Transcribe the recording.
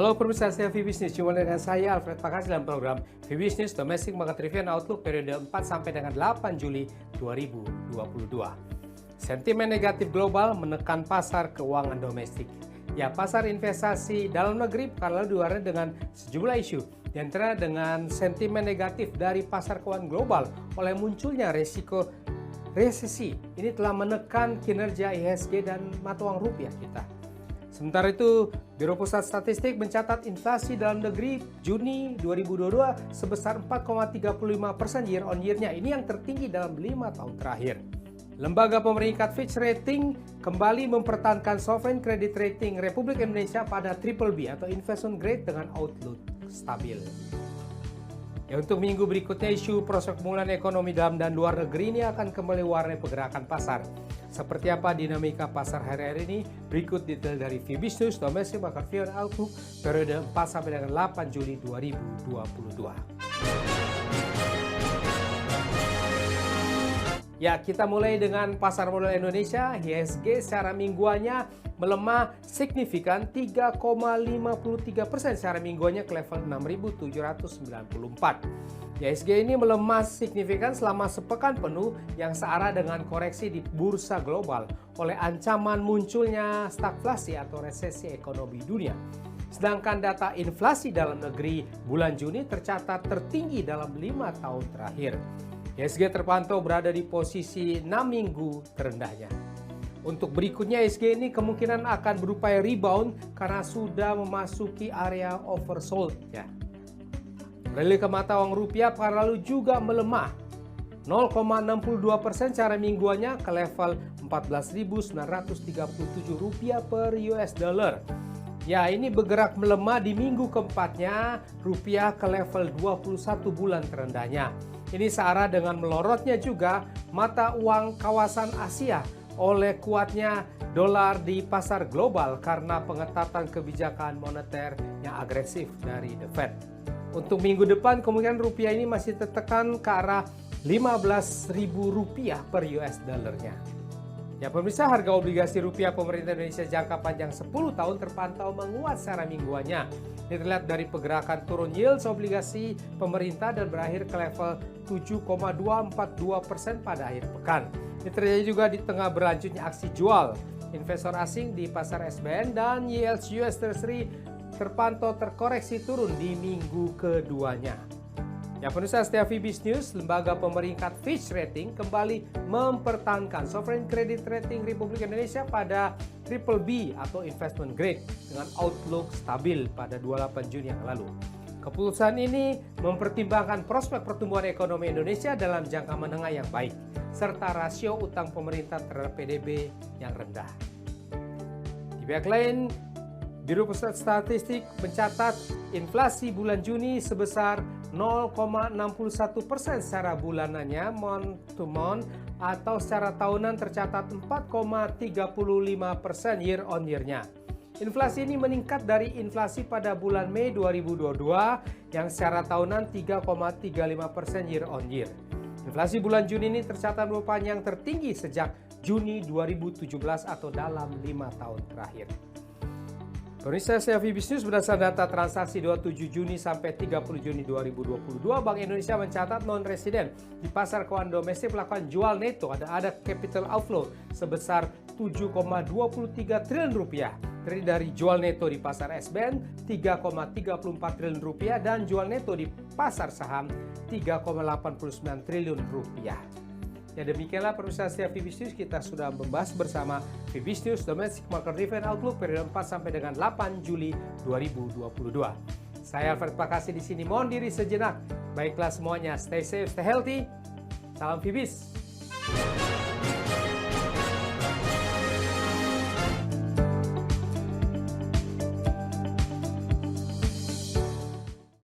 Halo pemirsa setia Business, jumpa dengan saya Alfred Pakasi dalam program Business Domestic Market Review and Outlook periode 4 sampai dengan 8 Juli 2022. Sentimen negatif global menekan pasar keuangan domestik. Ya, pasar investasi dalam negeri pekan lalu diwarnai dengan sejumlah isu, di antara dengan sentimen negatif dari pasar keuangan global oleh munculnya resiko resesi. Ini telah menekan kinerja IHSG dan mata uang rupiah kita. Sementara itu, Biro Pusat Statistik mencatat inflasi dalam negeri Juni 2022 sebesar 4,35% year on year-nya. Ini yang tertinggi dalam 5 tahun terakhir. Lembaga pemeringkat Fitch Rating kembali mempertahankan sovereign credit rating Republik Indonesia pada BBB atau investment grade dengan outlook stabil. Ya, untuk minggu berikutnya, isu prospek pemulihan ekonomi dalam dan luar negeri ini akan kembali warnai pergerakan pasar. Seperti apa dinamika pasar hari-hari ini? Berikut detail dari Business Domestic Market Review and Outlook periode 4 sampai dengan 8 Juli 2022. Ya, kita mulai dengan pasar modal Indonesia. IHSG secara mingguannya melemah signifikan 3,53% secara mingguannya ke level 6.794. IHSG ini melemah signifikan selama sepekan penuh yang searah dengan koreksi di bursa global oleh ancaman munculnya stagflasi atau resesi ekonomi dunia. Sedangkan data inflasi dalam negeri bulan Juni tercatat tertinggi dalam 5 tahun terakhir. IHSG terpantau berada di posisi 6 minggu terendahnya. Untuk berikutnya, IHSG ini kemungkinan akan berupaya rebound karena sudah memasuki area oversold ya. Beralih ke mata uang rupiah, pekan lalu juga melemah 0,62% secara mingguannya ke level 14.937 rupiah per US dollar. Ya, ini bergerak melemah di minggu keempatnya rupiah ke level 21 bulan terendahnya. Ini searah dengan melorotnya juga mata uang kawasan Asia oleh kuatnya dolar di pasar global karena pengetatan kebijakan moneter yang agresif dari The Fed. Untuk minggu depan kemungkinan rupiah ini masih tertekan ke arah 15.000 rupiah per US dollarnya. Ya pemirsa, harga obligasi rupiah pemerintah Indonesia jangka panjang 10 tahun terpantau menguat secara mingguannya. Ini terlihat dari pergerakan turun yield obligasi pemerintah dan berakhir ke level 7,242% pada akhir pekan. Ini terjadi juga di tengah berlanjutnya aksi jual investor asing di pasar SBN dan yield US Treasury terpantau terkoreksi turun di minggu keduanya. Ya pemirsa setia Business, lembaga pemeringkat Fitch Rating kembali mempertahankan sovereign credit rating Republik Indonesia pada BBB atau investment grade dengan outlook stabil pada 28 Juni yang lalu. Keputusan ini mempertimbangkan prospek pertumbuhan ekonomi Indonesia dalam jangka menengah yang baik, serta rasio utang pemerintah terhadap PDB yang rendah. Di pihak lain, Biro Pusat Statistik mencatat inflasi bulan Juni sebesar 0,61% secara bulanannya month to month atau secara tahunan tercatat 4,35% year on year-nya. Inflasi ini meningkat dari inflasi pada bulan Mei 2022 yang secara tahunan 3,35% year on year. Inflasi bulan Juni ini tercatat merupakan yang tertinggi sejak Juni 2017 atau dalam 5 tahun terakhir. Pemirsa setia Business, berdasarkan data transaksi 27 Juni sampai 30 Juni 2022, Bank Indonesia mencatat non-residen di pasar keuangan domestik melakukan jual neto ada capital outflow sebesar 7,23 triliun rupiah. Terdiri dari jual neto di pasar SBN 3,34 triliun rupiah dan jual neto di pasar saham 3,89 triliun rupiah. Ya demikianlah pemirsa setia Business, kita sudah membahas bersama Business Domestic Market Review and Outlook periode 4 sampai dengan 8 Juli 2022. Saya Alfred Pakasi di sini mohon diri sejenak. Baiklah semuanya, stay safe, stay healthy. Salam Fibis.